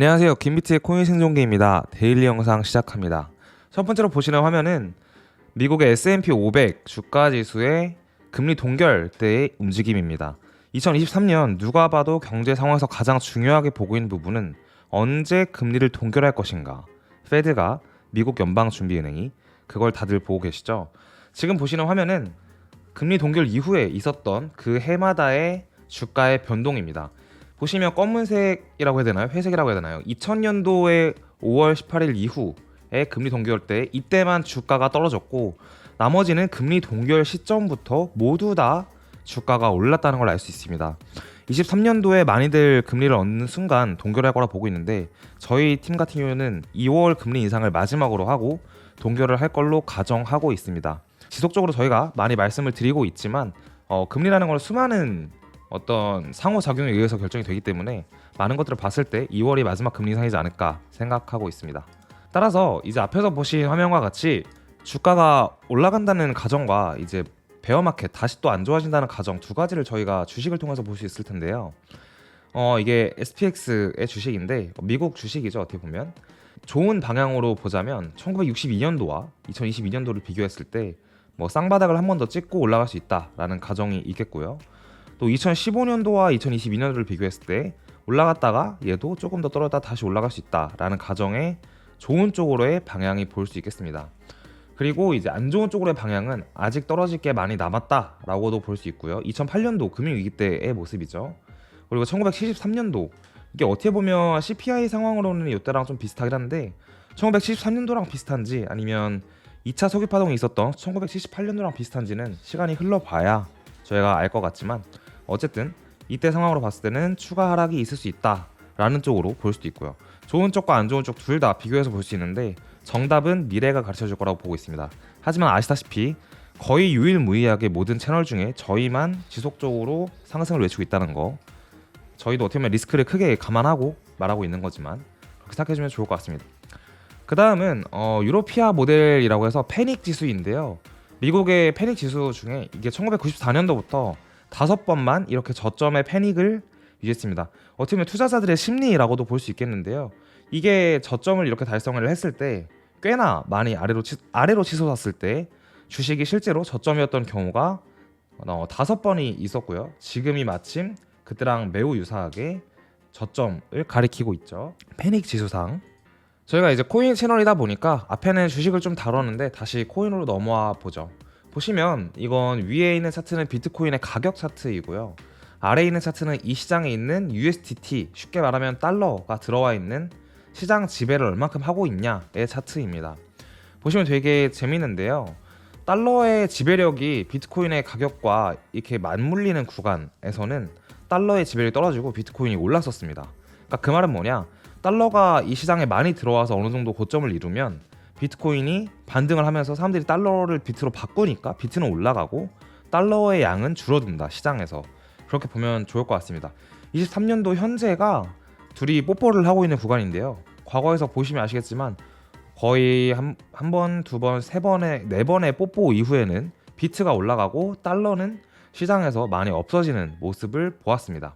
안녕하세요. 김비트의 코인 생존기입니다. 데일리 영상 시작합니다. 첫 번째로 보시는 화면은 미국의 S&P 500 주가 지수의 금리 동결 때의 움직임입니다. 2023년 누가 봐도 경제 상황에서 가장 중요하게 보고 있는 부분은 언제 금리를 동결할 것인가. 페드가 미국 연방준비은행이 그걸 다들 보고 계시죠. 지금 보시는 화면은 금리 동결 이후에 있었던 그 해마다의 주가의 변동입니다. 보시면 검은색이라고 해야 되나요? 회색이라고 해야 되나요? 2000년도에 5월 18일 이후에 금리 동결 때 이때만 주가가 떨어졌고 나머지는 금리 동결 시점부터 모두 다 주가가 올랐다는 걸 알 수 있습니다. 23년도에 많이들 금리를 얻는 순간 동결할 거라 보고 있는데 저희 팀 같은 경우는 2월 금리 인상을 마지막으로 하고 동결을 할 걸로 가정하고 있습니다. 지속적으로 저희가 많이 말씀을 드리고 있지만 금리라는 건 수많은 어떤 상호작용에 의해서 결정이 되기 때문에 많은 것들을 봤을 때 2월이 마지막 금리 인상이지 않을까 생각하고 있습니다. 따라서 이제 앞에서 보신 화면과 같이 주가가 올라간다는 가정과 이제 베어마켓 다시 또 안 좋아진다는 가정 두 가지를 저희가 주식을 통해서 볼 수 있을 텐데요. 이게 SPX의 주식인데 미국 주식이죠. 어떻게 보면 좋은 방향으로 보자면 1962년도와 2022년도를 비교했을 때 뭐 쌍바닥을 한 번 더 찍고 올라갈 수 있다라는 가정이 있겠고요. 또 2015년도와 2022년도를 비교했을 때 올라갔다가 얘도 조금 더 떨어졌다 다시 올라갈 수 있다라는 가정에 좋은 쪽으로의 방향이 보일 수 있겠습니다. 그리고 이제 안 좋은 쪽으로의 방향은 아직 떨어질 게 많이 남았다라고도 볼 수 있고요. 2008년도 금융위기 때의 모습이죠. 그리고 1973년도 이게 어떻게 보면 CPI 상황으로는 이때랑 좀 비슷하긴 한데 1973년도랑 비슷한지 아니면 2차 석유파동이 있었던 1978년도랑 비슷한지는 시간이 흘러봐야 저희가 알 것 같지만 어쨌든 이때 상황으로 봤을 때는 추가 하락이 있을 수 있다라는 쪽으로 볼 수도 있고요. 좋은 쪽과 안 좋은 쪽 둘 다 비교해서 볼 수 있는데 정답은 미래가 가르쳐줄 거라고 보고 있습니다. 하지만 아시다시피 거의 유일무이하게 모든 채널 중에 저희만 지속적으로 상승을 외치고 있다는 거 저희도 어떻게 보면 리스크를 크게 감안하고 말하고 있는 거지만 그렇게 생각해주면 좋을 것 같습니다. 그 다음은 유로피아 모델이라고 해서 패닉 지수인데요. 미국의 패닉 지수 중에 이게 1994년도부터 5번만 이렇게 저점의 패닉을 유지했습니다. 어떻게 보면 투자자들의 심리라고도 볼 수 있겠는데요. 이게 저점을 이렇게 달성을 했을 때 꽤나 많이 아래로 치솟았을 때 주식이 실제로 저점이었던 경우가 5번이 있었고요. 지금이 마침 그때랑 매우 유사하게 저점을 가리키고 있죠. 패닉 지수상. 저희가 이제 코인 채널이다 보니까 앞에는 주식을 좀 다뤘는데 다시 코인으로 넘어와 보죠. 보시면 이건 위에 있는 차트는 비트코인의 가격 차트이고요. 아래에 있는 차트는 이 시장에 있는 USDT, 쉽게 말하면 달러가 들어와 있는 시장 지배를 얼만큼 하고 있냐의 차트입니다. 보시면 되게 재밌는데요. 달러의 지배력이 비트코인의 가격과 이렇게 맞물리는 구간에서는 달러의 지배력이 떨어지고 비트코인이 올랐었습니다. 그러니까 그 말은 뭐냐? 달러가 이 시장에 많이 들어와서 어느 정도 고점을 이루면 비트코인이 반등을 하면서 사람들이 달러를 비트로 바꾸니까 비트는 올라가고 달러의 양은 줄어든다 시장에서. 그렇게 보면 좋을 것 같습니다. 23년도 현재가 둘이 뽀뽀를 하고 있는 구간인데요. 과거에서 보시면 아시겠지만 거의 한 번, 두 번, 세 번의 네 번의 뽀뽀 이후에는 비트가 올라가고 달러는 시장에서 많이 없어지는 모습을 보았습니다.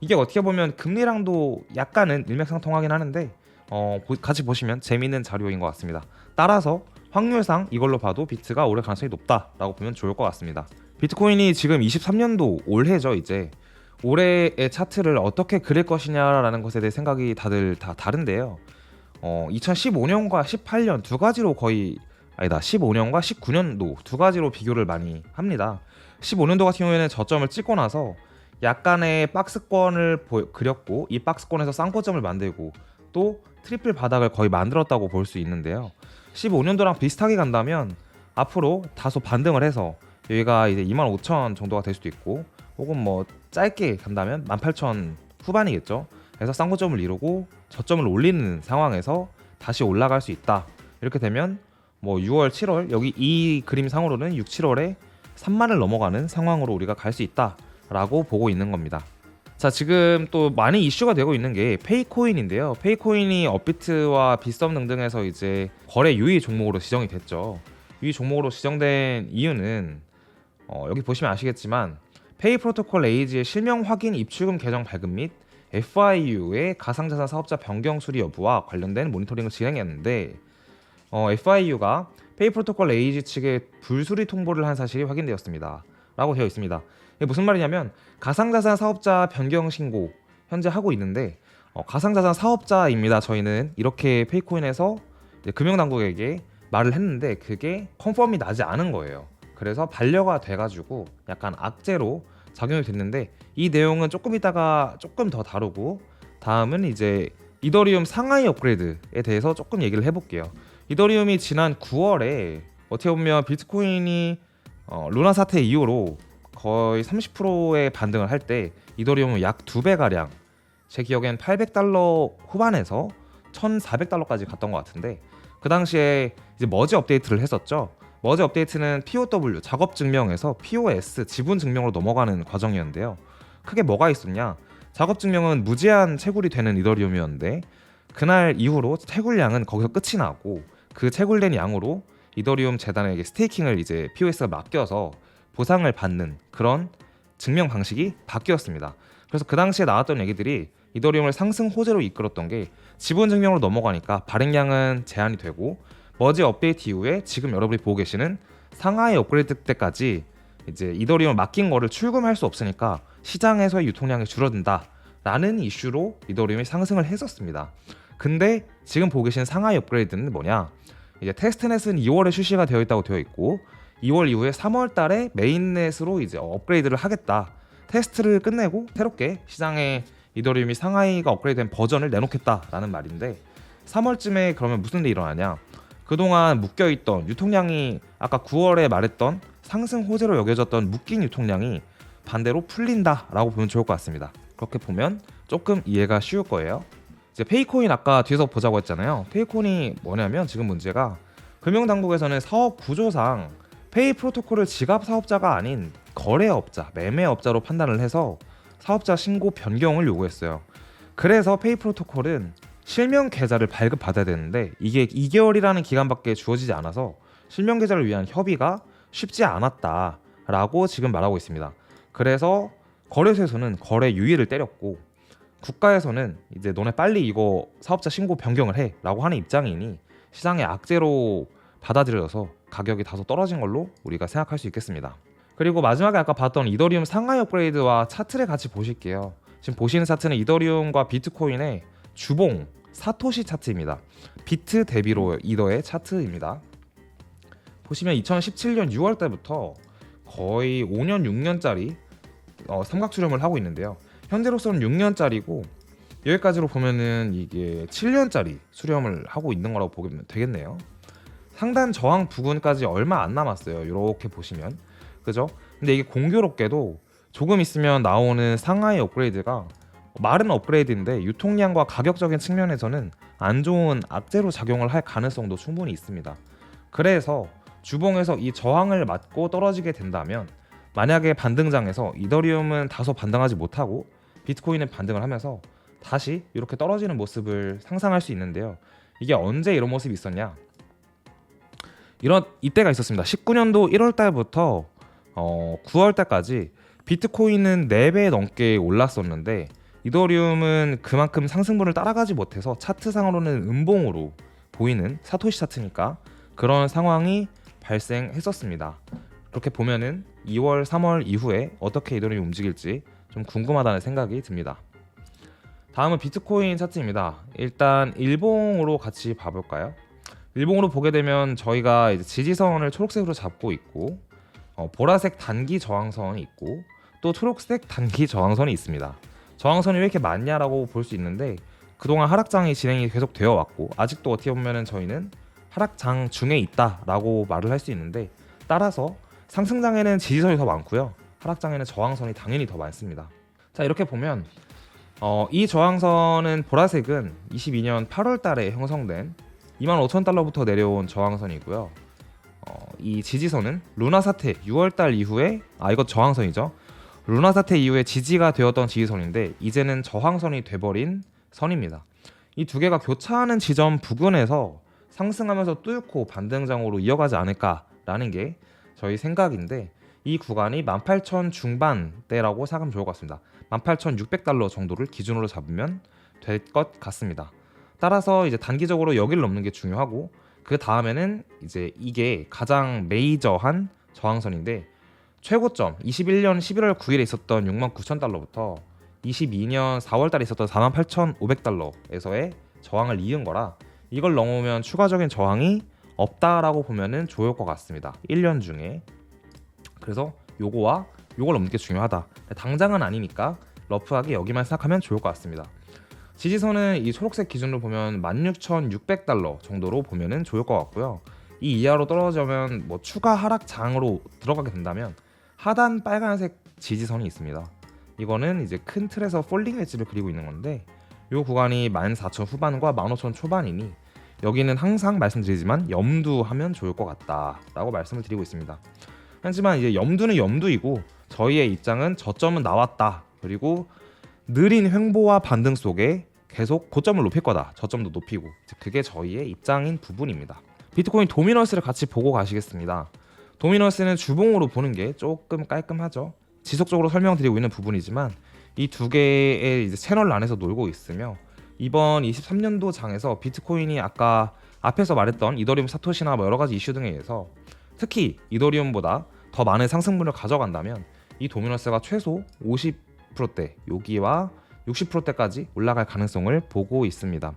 이게 어떻게 보면 금리랑도 약간은 일맥상통하긴 하는데 같이 보시면 재미있는 자료인 것 같습니다. 따라서 확률상 이걸로 봐도 비트가 오를 가능성이 높다라고 보면 좋을 것 같습니다. 비트코인이 지금 23년도 올해죠. 이제 올해의 차트를 어떻게 그릴 것이냐라는 것에 대해 생각이 다들 다 다른데요. 2015년과 18년 두 가지로 거의 15년과 19년도 두 가지로 비교를 많이 합니다. 15년도 같은 경우에는 저점을 찍고 나서 약간의 박스권을 그렸고 이 박스권에서 쌍고점을 만들고 또 트리플 바닥을 거의 만들었다고 볼 수 있는데요. 15년도랑 비슷하게 간다면 앞으로 다소 반등을 해서 여기가 이제 25,000 정도가 될 수도 있고 혹은 뭐 짧게 간다면 18,000 후반이겠죠. 그래서 쌍고점을 이루고 저점을 올리는 상황에서 다시 올라갈 수 있다. 이렇게 되면 뭐 6월, 7월 여기 이 그림 상으로는 6, 7월에 3만을 넘어가는 상황으로 우리가 갈 수 있다. 라고 보고 있는 겁니다. 자, 지금 또 많이 이슈가 되고 있는 게 페이코인인데요. 페이코인이 업비트와 빗썸 등등에서 이제 거래 유의 종목으로 지정이 됐죠. 유의 종목으로 지정된 이유는 여기 보시면 아시겠지만 페이 프로토콜 에이지의 실명 확인 입출금 계정 발급 및 FIU의 가상자산 사업자 변경 수리 여부와 관련된 모니터링을 진행했는데 FIU가 페이 프로토콜 에이지 측에 불수리 통보를 한 사실이 확인되었습니다. 라고 되어 있습니다. 이게 무슨 말이냐면 가상자산 사업자 변경 신고 현재 하고 있는데 가상자산 사업자입니다. 저희는 이렇게 페이코인에서 금융당국에게 말을 했는데 그게 컨펌이 나지 않은 거예요. 그래서 반려가 돼가지고 약간 악재로 작용이 됐는데 이 내용은 조금 이따가 조금 더 다루고 다음은 이제 이더리움 상하이 업그레이드에 대해서 조금 얘기를 해볼게요. 이더리움이 지난 9월에 어떻게 보면 비트코인이 루나 사태 이후로 거의 30%의 반등을 할 때 이더리움은 약 2배 가량 제 기억엔 $800 후반에서 $1,400까지 갔던 것 같은데 그 당시에 이제 머지 업데이트를 했었죠. 머지 업데이트는 POW 작업 증명에서 POS 지분 증명으로 넘어가는 과정이었는데요. 크게 뭐가 있었냐? 작업 증명은 무제한 채굴이 되는 이더리움이었는데 그날 이후로 채굴량은 거기서 끝이 나고 그 채굴된 양으로 이더리움 재단에게 스테이킹을 이제 POS가 맡겨서 보상을 받는 그런 증명 방식이 바뀌었습니다. 그래서 그 당시에 나왔던 얘기들이 이더리움을 상승 호재로 이끌었던 게 지분 증명으로 넘어가니까 발행량은 제한이 되고 머지 업데이트 이후에 지금 여러분이 보고 계시는 상하이 업그레이드 때까지 이제 이더리움을 맡긴 거를 출금할 수 없으니까 시장에서의 유통량이 줄어든다라는 이슈로 이더리움이 상승을 했었습니다. 근데 지금 보고 계신 상하이 업그레이드는 뭐냐? 이제 테스트넷은 2월에 출시가 되어 있다고 되어 있고 2월 이후에 3월 달에 메인넷으로 이제 업그레이드를 하겠다. 테스트를 끝내고 새롭게 시장에 이더리움이 상하이가 업그레이드된 버전을 내놓겠다라는 말인데 3월쯤에 그러면 무슨 일이 일어나냐? 그동안 묶여있던 유통량이 아까 9월에 말했던 상승 호재로 여겨졌던 묶인 유통량이 반대로 풀린다라고 보면 좋을 것 같습니다. 그렇게 보면 조금 이해가 쉬울 거예요. 이제 페이코인 아까 뒤에서 보자고 했잖아요. 페이코인이 뭐냐면 지금 문제가 금융당국에서는 사업 구조상 페이 프로토콜을 지갑 사업자가 아닌 거래업자, 매매업자로 판단을 해서 사업자 신고 변경을 요구했어요. 그래서 페이 프로토콜은 실명 계좌를 발급받아야 되는데 이게 2개월이라는 기간밖에 주어지지 않아서 실명 계좌를 위한 협의가 쉽지 않았다라고 지금 말하고 있습니다. 그래서 거래소에서는 거래 유예를 때렸고 국가에서는 이제 너네 빨리 이거 사업자 신고 변경을 해라고 하는 입장이니 시장의 악재로 받아들여져서 가격이 다소 떨어진 걸로 우리가 생각할 수 있겠습니다. 그리고 마지막에 아까 봤던 이더리움 상하이 업그레이드와 차트를 같이 보실게요. 지금 보시는 차트는 이더리움과 비트코인의 주봉 사토시 차트입니다. 비트 대비로 이더의 차트입니다. 보시면 2017년 6월 때부터 거의 5년 6년짜리 삼각 수렴을 하고 있는데요. 현재로서는 6년짜리고 여기까지로 보면은 이게 7년짜리 수렴을 하고 있는 거라고 보면 되겠네요. 상단 저항 부근까지 얼마 안 남았어요. 이렇게 보시면 그죠? 근데 이게 공교롭게도 조금 있으면 나오는 상하이 업그레이드가 말은 업그레이드인데 유통량과 가격적인 측면에서는 안 좋은 악재로 작용을 할 가능성도 충분히 있습니다. 그래서 주봉에서 이 저항을 맞고 떨어지게 된다면 만약에 반등장에서 이더리움은 다소 반등하지 못하고 비트코인은 반등을 하면서 다시 이렇게 떨어지는 모습을 상상할 수 있는데요. 이게 언제 이런 모습이 있었냐? 이때가 있었습니다. 19년도 1월 달부터 9월 달까지 비트코인은 4배 넘게 올랐었는데 이더리움은 그만큼 상승분을 따라가지 못해서 차트상으로는 음봉으로 보이는 사토시 차트니까 그런 상황이 발생했었습니다. 그렇게 보면은 2월, 3월 이후에 어떻게 이더리움이 움직일지 좀 궁금하다는 생각이 듭니다. 다음은 비트코인 차트입니다. 일단 일봉으로 같이 봐볼까요? 일봉으로 보게 되면 저희가 이제 지지선을 초록색으로 잡고 있고 보라색 단기 저항선이 있고 또 초록색 단기 저항선이 있습니다. 저항선이 왜 이렇게 많냐라고 볼 수 있는데 그동안 하락장이 진행이 계속 되어 왔고 아직도 어떻게 보면은 저희는 하락장 중에 있다라고 말을 할 수 있는데 따라서 상승장에는 지지선이 더 많고요. 하락장에는 저항선이 당연히 더 많습니다. 자, 이렇게 보면 이 저항선은 보라색은 22년 8월 달에 형성된 25,000달러부터 내려온 저항선이고요. 이 지지선은 루나 사태 6월 달 이후에 이거 저항선이죠. 루나 사태 이후에 지지가 되었던 지지선인데 이제는 저항선이 돼버린 선입니다. 이 두 개가 교차하는 지점 부근에서 상승하면서 뚫고 반등장으로 이어가지 않을까라는 게 저희 생각인데 이 구간이 18,000 중반대라고 생각하면 좋을 것 같습니다. 18,600달러 정도를 기준으로 잡으면 될 것 같습니다. 따라서 이제 단기적으로 여기를 넘는 게 중요하고, 그 다음에는 이제 이게 가장 메이저한 저항선인데, 최고점 21년 11월 9일에 있었던 69,000달러부터 22년 4월달에 있었던 48,500달러에서의 저항을 이은 거라, 이걸 넘으면 추가적인 저항이 없다라고 보면은 좋을 것 같습니다. 1년 중에. 그래서 요거와 요걸 넘는 게 중요하다. 당장은 아니니까 러프하게 여기만 생각하면 좋을 것 같습니다. 지지선은 이 초록색 기준으로 보면 16,600달러 정도로 보면은 좋을 것 같고요. 이 이하로 떨어지면 뭐 추가 하락 장으로 들어가게 된다면 하단 빨간색 지지선이 있습니다. 이거는 이제 큰 틀에서 폴링 웨지를 그리고 있는 건데, 이 구간이 14,000 후반과 15,000 초반이니 여기는 항상 말씀드리지만 염두하면 좋을 것 같다라고 말씀을 드리고 있습니다. 하지만 이제 염두는 염두이고 저희의 입장은 저점은 나왔다, 그리고 느린 횡보와 반등 속에 계속 고점을 높일 거다, 저점도 높이고, 그게 저희의 입장인 부분입니다. 비트코인 도미넌스를 같이 보고 가시겠습니다. 도미넌스는 주봉으로 보는 게 조금 깔끔하죠. 지속적으로 설명드리고 있는 부분이지만 이 두 개의 이제 채널 안에서 놀고 있으며, 이번 23년도 장에서 비트코인이 아까 앞에서 말했던 이더리움 사토시나 뭐 여러 가지 이슈 등에 의해서 특히 이더리움보다 더 많은 상승분을 가져간다면 이 도미넌스가 최소 50%대, 여기와 60%대까지 올라갈 가능성을 보고 있습니다.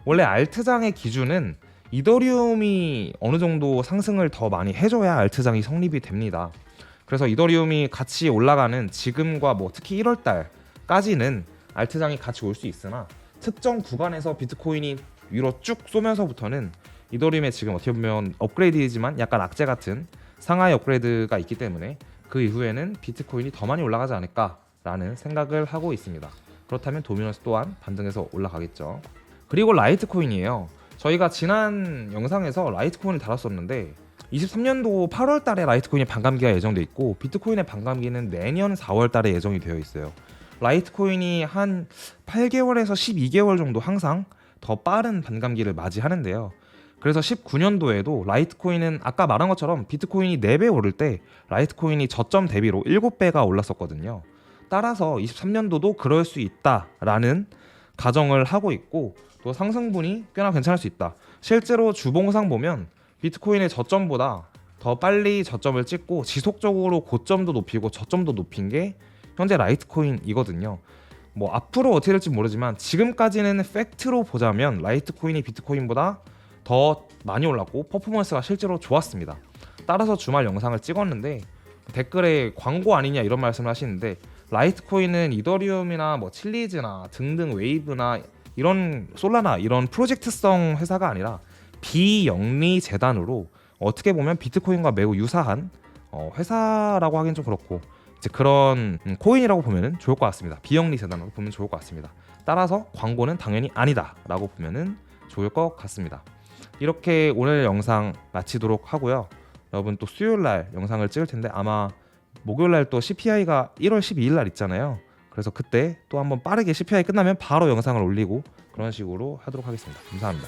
원래 알트장의 기준은 이더리움이 어느 정도 상승을 더 많이 해줘야 알트장이 성립이 됩니다. 그래서 이더리움이 같이 올라가는 지금과 뭐 특히 1월달까지는 알트장이 같이 올 수 있으나, 특정 구간에서 비트코인이 위로 쭉 쏘면서부터는 이더리움의 지금 어떻게 보면 업그레이드이지만 약간 악재 같은 상하이 업그레이드가 있기 때문에 그 이후에는 비트코인이 더 많이 올라가지 않을까라는 생각을 하고 있습니다. 그렇다면 도미넌스 또한 반등해서 올라가겠죠. 그리고 라이트코인이에요. 저희가 지난 영상에서 라이트코인을 다뤘었는데 23년도 8월 달에 라이트코인의 반감기가 예정돼 있고, 비트코인의 반감기는 내년 4월 달에 예정이 되어 있어요. 라이트코인이 한 8개월에서 12개월 정도 항상 더 빠른 반감기를 맞이하는데요. 그래서 19년도에도 라이트코인은 아까 말한 것처럼 비트코인이 4배 오를 때 라이트코인이 저점 대비로 7배가 올랐었거든요. 따라서 23년도도 그럴 수 있다라는 가정을 하고 있고, 또 상승분이 꽤나 괜찮을 수 있다. 실제로 주봉상 보면 비트코인의 저점보다 더 빨리 저점을 찍고 지속적으로 고점도 높이고 저점도 높인 게 현재 라이트코인이거든요. 뭐 앞으로 어떻게 될지 모르지만 지금까지는 팩트로 보자면 라이트코인이 비트코인보다 더 많이 올랐고 퍼포먼스가 실제로 좋았습니다. 따라서 주말 영상을 찍었는데 댓글에 광고 아니냐 이런 말씀을 하시는데, 라이트코인은 이더리움이나 뭐 칠리즈나 등등 웨이브나 이런 솔라나 이런 프로젝트성 회사가 아니라 비영리 재단으로 어떻게 보면 비트코인과 매우 유사한 회사라고 하긴 좀 그렇고, 이제 그런 코인이라고 보면은 좋을 것 같습니다. 비영리 재단으로 보면 좋을 것 같습니다. 따라서 광고는 당연히 아니다라고 보면은 좋을 것 같습니다. 이렇게 오늘 영상 마치도록 하고요. 여러분 또 수요일 날 영상을 찍을 텐데 아마 목요일 날 또 CPI가 1월 12일 날 있잖아요. 그래서 그때 또 한번 빠르게 CPI 끝나면 바로 영상을 올리고 그런 식으로 하도록 하겠습니다. 감사합니다.